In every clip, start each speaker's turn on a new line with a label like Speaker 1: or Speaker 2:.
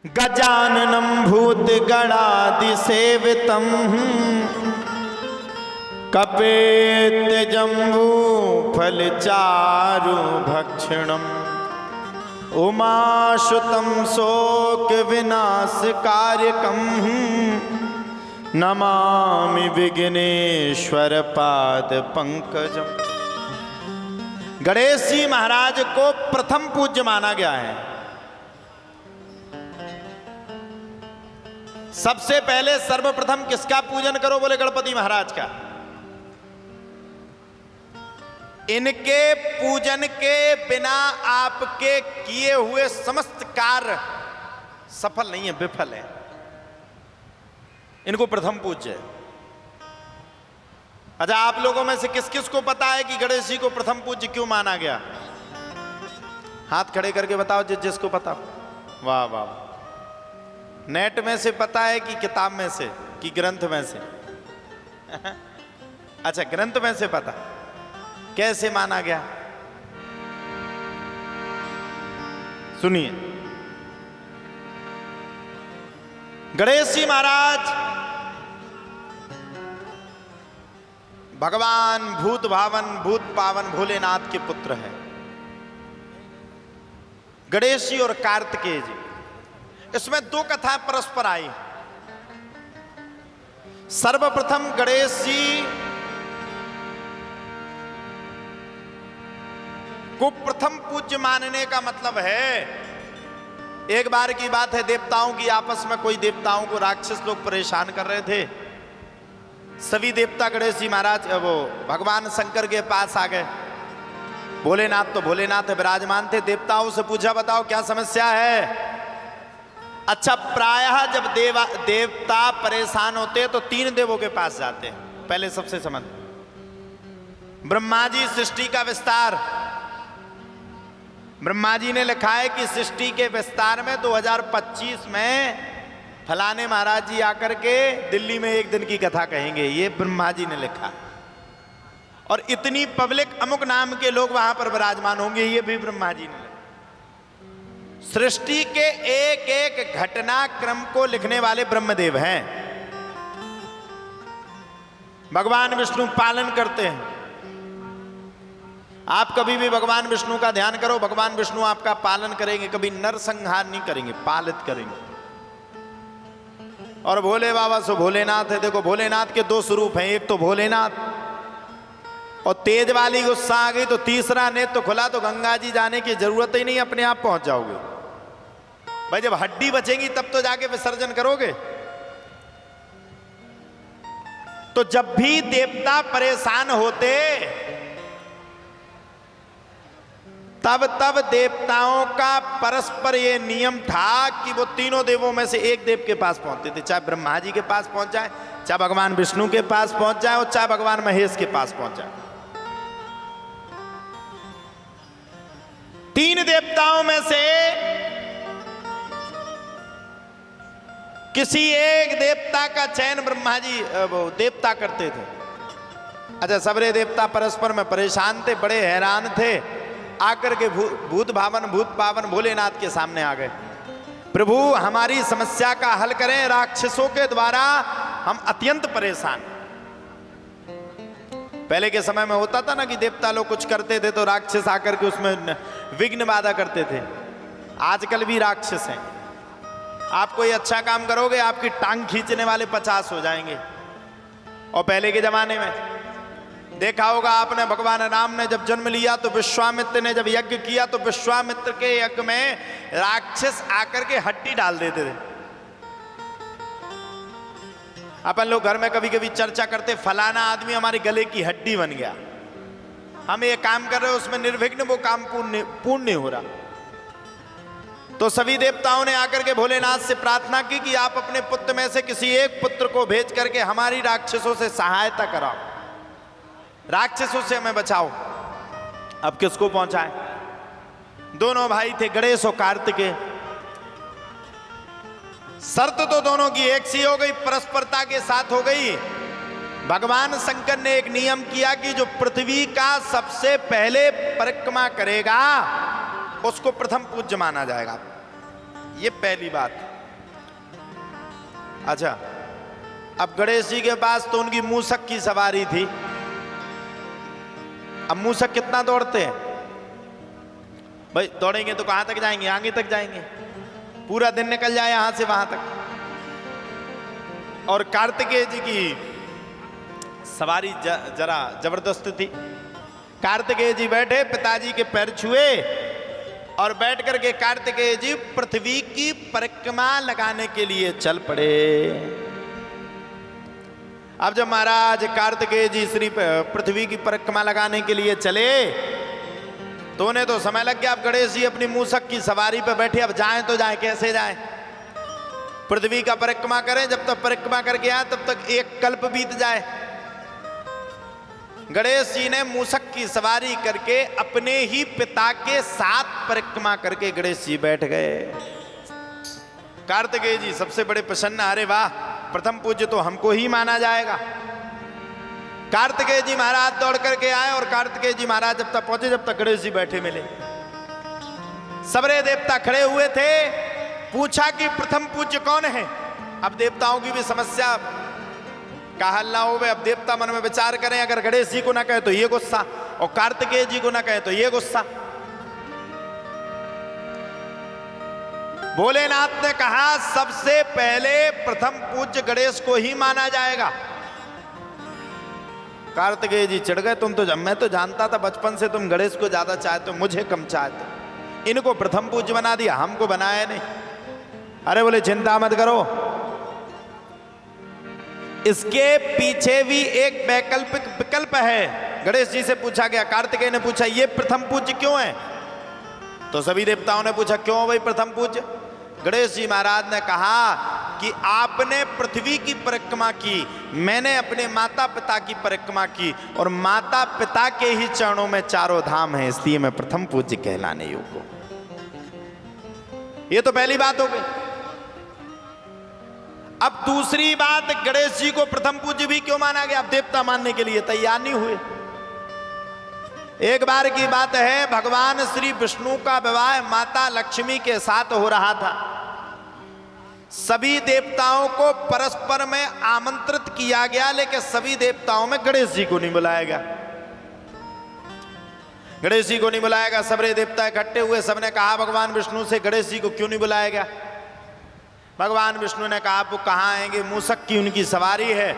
Speaker 1: गजाननं भूतगणादिसेवितं कपेत्यजम्बूफलचारुभक्षणम् उमासुतं शोकविनाशकार्यकं नमामि विघ्नेश्वर पाद पंकजम। गणेश जी महाराज को प्रथम पूज्य माना गया है। सबसे पहले सर्वप्रथम किसका पूजन करो? बोले गणपति महाराज का। इनके पूजन के बिना आपके किए हुए समस्त कार्य सफल नहीं है, विफल है। इनको प्रथम पूज्य है। अच्छा, आप लोगों में से किस किस को पता है कि गणेश जी को प्रथम पूज्य क्यों माना गया? हाथ खड़े करके बताओ जिसको पता। वाह वाह। नेट में से पता है कि किताब में से कि ग्रंथ में से? अच्छा, ग्रंथ में से पता। कैसे माना गया सुनिए। गणेश जी महाराज भगवान भूत भावन भूत पावन भोलेनाथ के पुत्र हैं। गणेश जी और कार्तिकेय जी, इसमें दो कथाएं परस्पर आई। सर्वप्रथम गणेश जी को प्रथम पूज्य मानने का मतलब है, एक बार की बात है, देवताओं की आपस में कोई देवताओं को राक्षस लोग परेशान कर रहे थे। सभी देवता गणेश जी महाराज वो भगवान शंकर के पास आ गए। भोलेनाथ तो भोलेनाथ विराजमान थे। देवताओं से पूछा, बताओ क्या समस्या है? अच्छा, प्रायः जब देवता परेशान होते तो तीन देवों के पास जाते हैं। पहले सबसे समझ, ब्रह्मा जी सृष्टि का विस्तार। ब्रह्मा जी ने लिखा है कि सृष्टि के विस्तार में 2025 में फलाने महाराज जी आकर के दिल्ली में एक दिन की कथा कहेंगे। ये ब्रह्मा जी ने लिखा। और इतनी पब्लिक अमुक नाम के लोग वहां पर विराजमान होंगे, ये भी ब्रह्मा जी ने लिखा। सृष्टि के एक एक घटनाक्रम को लिखने वाले ब्रह्मदेव हैं। भगवान विष्णु पालन करते हैं। आप कभी भी भगवान विष्णु का ध्यान करो, भगवान विष्णु आपका पालन करेंगे, कभी नरसंहार नहीं करेंगे, पालित करेंगे। और भोले बाबा सो भोलेनाथ है। देखो, भोलेनाथ के दो स्वरूप हैं, एक तो भोलेनाथ, और तेज वाली गुस्सा आ गई तो तीसरा नेत्र तो खुला तो गंगा जी जाने की जरूरत ही नहीं, अपने आप पहुंच जाओगे। भाई, जब हड्डी बचेगी तब तो जाके विसर्जन करोगे। तो जब भी देवता परेशान होते तब देवताओं का परस्पर ये नियम था कि वो तीनों देवों में से एक देव के पास पहुंचते थे। चाहे ब्रह्मा जी के पास पहुंच जाए, चाहे भगवान विष्णु के पास पहुंच जाए, और चाहे भगवान महेश के पास पहुंच जाए। तीन देवताओं में से किसी एक देवता का चयन ब्रह्मा जी वो देवता करते थे। अच्छा, सबरे देवता परस्पर में परेशान थे, बड़े हैरान थे। आकर के भूत भावन भूत पावन भोलेनाथ के सामने आ गए। प्रभु, हमारी समस्या का हल करें, राक्षसों के द्वारा हम अत्यंत परेशान। पहले के समय में होता था ना कि देवता लोग कुछ करते थे तो राक्षस आकर के उसमें विघ्न बाधा करते थे। आजकल भी राक्षस हैं। आप कोई अच्छा काम करोगे, आपकी टांग खींचने वाले 50 हो जाएंगे। और पहले के जमाने में देखा होगा आपने, भगवान राम ने जब जन्म लिया तो विश्वामित्र ने जब यज्ञ किया तो विश्वामित्र के यज्ञ में राक्षस आकर के हड्डी डाल देते थे। अपन लोग घर में कभी कभी चर्चा करते, फलाना आदमी हमारे गले की हड्डी बन गया, हम ये काम कर रहे हैं, उसमें निर्विघ्न वो काम पूर्ण नहीं हो रहा। तो सभी देवताओं ने आकर के भोलेनाथ से प्रार्थना की कि आप अपने पुत्र में से किसी एक पुत्र को भेज करके हमारी राक्षसों से सहायता कराओ, राक्षसों से हमें बचाओ। अब किसको पहुंचाए? दोनों भाई थे, गणेश और कार्तिकेय। शर्त तो दोनों की एक सी हो गई, परस्परता के साथ हो गई। भगवान शंकर ने एक नियम किया कि जो पृथ्वी का सबसे पहले परिक्रमा करेगा उसको प्रथम पूज्य माना जाएगा। ये पहली बात। अच्छा, अब गणेश जी के पास तो उनकी मूसक की सवारी थी। अब मूसक कितना दौड़ते हैं भाई? दौड़ेंगे तो कहां तक जाएंगे? आगे तक जाएंगे, पूरा दिन निकल जाए यहां से वहां तक। और कार्तिकेय जी की सवारी जरा जबरदस्त थी। कार्तिकेय जी बैठे, पिताजी के पैर छुए और बैठ करके कार्तिकेय जी पृथ्वी की परिक्रमा लगाने के लिए चल पड़े। अब जब महाराज कार्तिकेय जी श्री पृथ्वी की परिक्रमा लगाने के लिए चले तो उन्हें तो समय लग गया। अब गणेश जी अपनी मूसक की सवारी पर बैठे, अब जाएं तो जाएं, कैसे जाएं? पृथ्वी का परिक्रमा करें, जब तक परिक्रमा करके आए तब तक एक कल्प बीत जाए। गणेश जी ने मूसक की सवारी करके अपने ही पिता के साथ परिक्रमा करके गणेश जी बैठ गए। कार्तिकेय जी सबसे बड़े प्रसन्न, अरे वाह, प्रथम पूज्य तो हमको ही माना जाएगा। कार्तिकेय जी महाराज दौड़ करके आए और कार्तिकेय जी महाराज जब तक पहुंचे, जब तक गणेश जी बैठे मिले। सबरे देवता खड़े हुए थे। पूछा कि प्रथम पूज्य कौन है? अब देवताओं की भी समस्या का हल ना हो। अब देवता मन में विचार करें, अगर गणेश जी को ना कहे तो ये गुस्सा, और कार्तिकेय जी को ना कहे तो ये गुस्सा। भोलेनाथ ने कहा सबसे पहले प्रथम पूज्य गणेश को ही माना जाएगा। कार्तिकेय जी चिढ़ गए, तुम तो, मैं तो जानता था बचपन से तुम गणेश को ज्यादा चाहते हो, मुझे कम चाहते हो। इनको प्रथम पूज्य बना दिया, हमको बनाया नहीं। अरे बोले चिंता मत करो, इसके पीछे भी एक वैकल्पिक विकल्प है। गणेश जी से पूछा गया, कार्तिकेय ने पूछा ये प्रथम पूज्य क्यों है? तो सभी देवताओं ने पूछा क्यों भाई प्रथम पूज्य? गणेश जी महाराज ने कहा कि आपने पृथ्वी की परिक्रमा की, मैंने अपने माता पिता की परिक्रमा की, और माता पिता के ही चरणों में चारों धाम है, इसलिए मैं प्रथम पूज्य कहलाने योग्य हूं। ये तो पहली बात हो गई। अब दूसरी बात, गणेश जी को प्रथम पूज्य भी क्यों माना गया? अब देवता मानने के लिए तैयार नहीं हुए। एक बार की बात है, भगवान श्री विष्णु का विवाह माता लक्ष्मी के साथ हो रहा था। सभी देवताओं को परस्पर में आमंत्रित किया गया, लेकिन सभी देवताओं में गणेश जी को नहीं बुलाया गया। गणेश जी को नहीं बुलाया गया। सबरे देवता इकट्ठे हुए, सबने कहा भगवान विष्णु से गणेश जी को क्यों नहीं बुलाया गया? भगवान विष्णु ने कहा आप कहाँ आएंगे? मूसक की उनकी सवारी है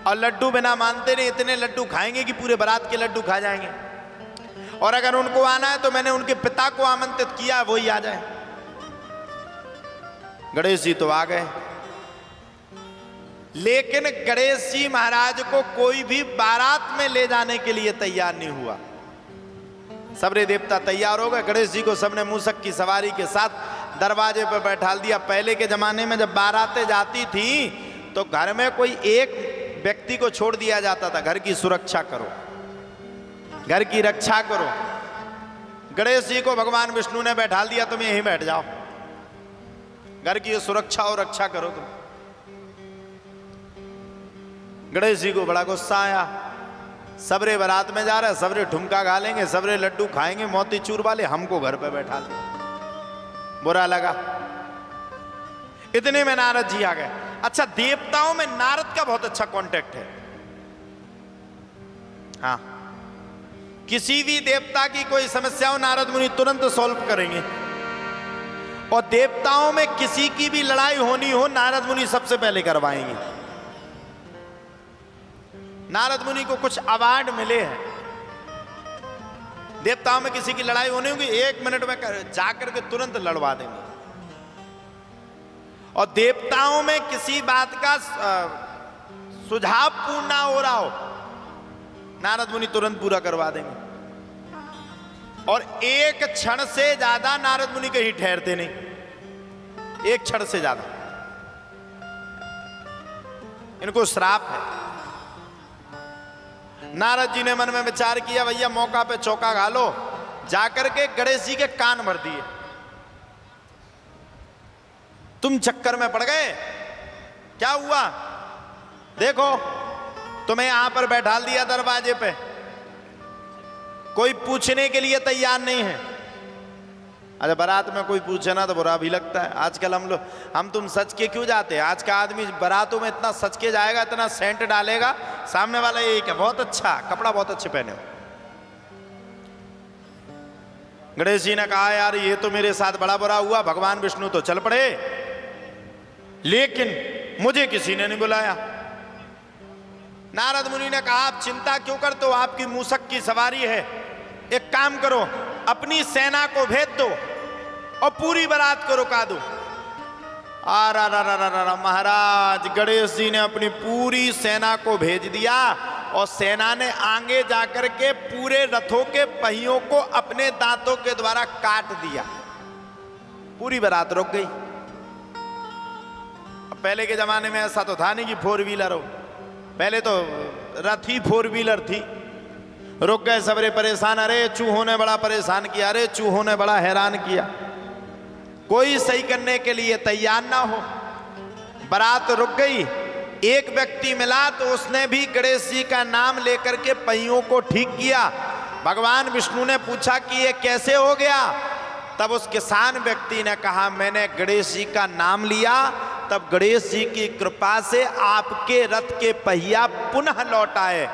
Speaker 1: और लड्डू बिना मानते नहीं, इतने लड्डू खाएंगे कि पूरे बारात के लड्डू खा जाएंगे। और अगर उनको आना है तो मैंने उनके पिता को आमंत्रित किया, वही आ जाए। गणेश जी तो आ गए, लेकिन गणेश जी महाराज को कोई भी बारात में ले जाने के लिए तैयार नहीं हुआ। सबरे देवता तैयार हो गए, गणेश जी को सबने मूसक की सवारी के साथ दरवाजे पर बैठा दिया। पहले के जमाने में जब बारातें जाती थी तो घर में कोई एक व्यक्ति को छोड़ दिया जाता था, घर की सुरक्षा करो, घर की रक्षा करो। गणेश जी को भगवान विष्णु ने बैठा दिया, तुम यहीं बैठ जाओ, घर की सुरक्षा और रक्षा करो तुम। गणेश जी को बड़ा गुस्सा आया, सबरे बारात में जा रहे, सबरे ठुमका गालेंगे, सबरे लड्डू खाएंगे मोतीचूर वाले, हमको घर पे बैठा दिया। बुरा लगा। इतने में नारद जी आ गए। अच्छा, देवताओं में नारद का बहुत अच्छा कांटेक्ट है। हाँ, किसी भी देवता की कोई समस्या हो, नारद मुनि तुरंत सॉल्व करेंगे। और देवताओं में किसी की भी लड़ाई होनी हो, नारद मुनि सबसे पहले करवाएंगे। नारद मुनि को कुछ अवार्ड मिले हैं। देवताओं में किसी की लड़ाई होनी होगी, 1 मिनट में जाकर के तुरंत लड़वा देंगे। और देवताओं में किसी बात का सुझाव पूर्ण ना हो रहा हो, नारद मुनि तुरंत पूरा करवा देंगे। और एक क्षण से ज्यादा नारद मुनि कहीं ठहरते नहीं, एक क्षण से ज्यादा। इनको श्राप है। नारद जी ने मन में विचार किया, भैया मौका पे चौका घालो, जाकर के गणेश जी के कान भर दिए। तुम चक्कर में पड़ गए, क्या हुआ? देखो, तुम्हें यहां पर बैठा दिया दरवाजे पे, कोई पूछने के लिए तैयार नहीं है। अच्छा, बारात में कोई पूछे ना तो बुरा भी लगता है। आजकल हम तुम सच के क्यों जाते हैं? आज का आदमी बारातों में इतना सच के जाएगा, इतना सेंट डालेगा, सामने वाला यही क्या बहुत अच्छा कपड़ा, बहुत अच्छे पहने हो। गणेश जी ने कहा यार ये तो मेरे साथ बड़ा बुरा हुआ, भगवान विष्णु तो चल पड़े, लेकिन मुझे किसी ने नहीं बुलाया। नारद मुनि ने कहा आप चिंता क्यों करते हो, आपकी मूसक की सवारी है, एक काम करो अपनी सेना को भेज दो और पूरी बारात को रुका दो। महाराज गणेश जी ने अपनी पूरी सेना को भेज दिया और सेना ने आगे जाकर के पूरे रथों के पहियों को अपने दांतों के द्वारा काट दिया, पूरी बारात रुक गई। अब पहले के जमाने में ऐसा तो था नहीं कि 4 व्हीलर हो, पहले तो रथ ही 4 व्हीलर थी। रुक गए, सबरे परेशान, अरे चूहों ने बड़ा परेशान किया, अरे चूहों ने बड़ा हैरान किया, कोई सही करने के लिए तैयार ना हो। बारात रुक गई, एक व्यक्ति मिला तो उसने भी गणेश जी का नाम लेकर के पहियों को ठीक किया। भगवान विष्णु ने पूछा कि ये कैसे हो गया? तब उस किसान व्यक्ति ने कहा मैंने गणेश जी का नाम लिया, तब गणेश जी की कृपा से आपके रथ के पहिया पुनः लौट आए।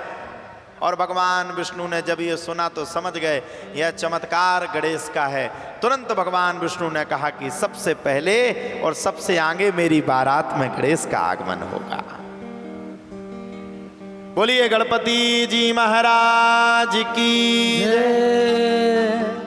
Speaker 1: और भगवान विष्णु ने जब ये सुना तो समझ गए यह चमत्कार गणेश का है। तुरंत भगवान विष्णु ने कहा कि सबसे पहले और सबसे आगे मेरी बारात में गणेश का आगमन होगा। बोलिए गणपति जी महाराज की जय।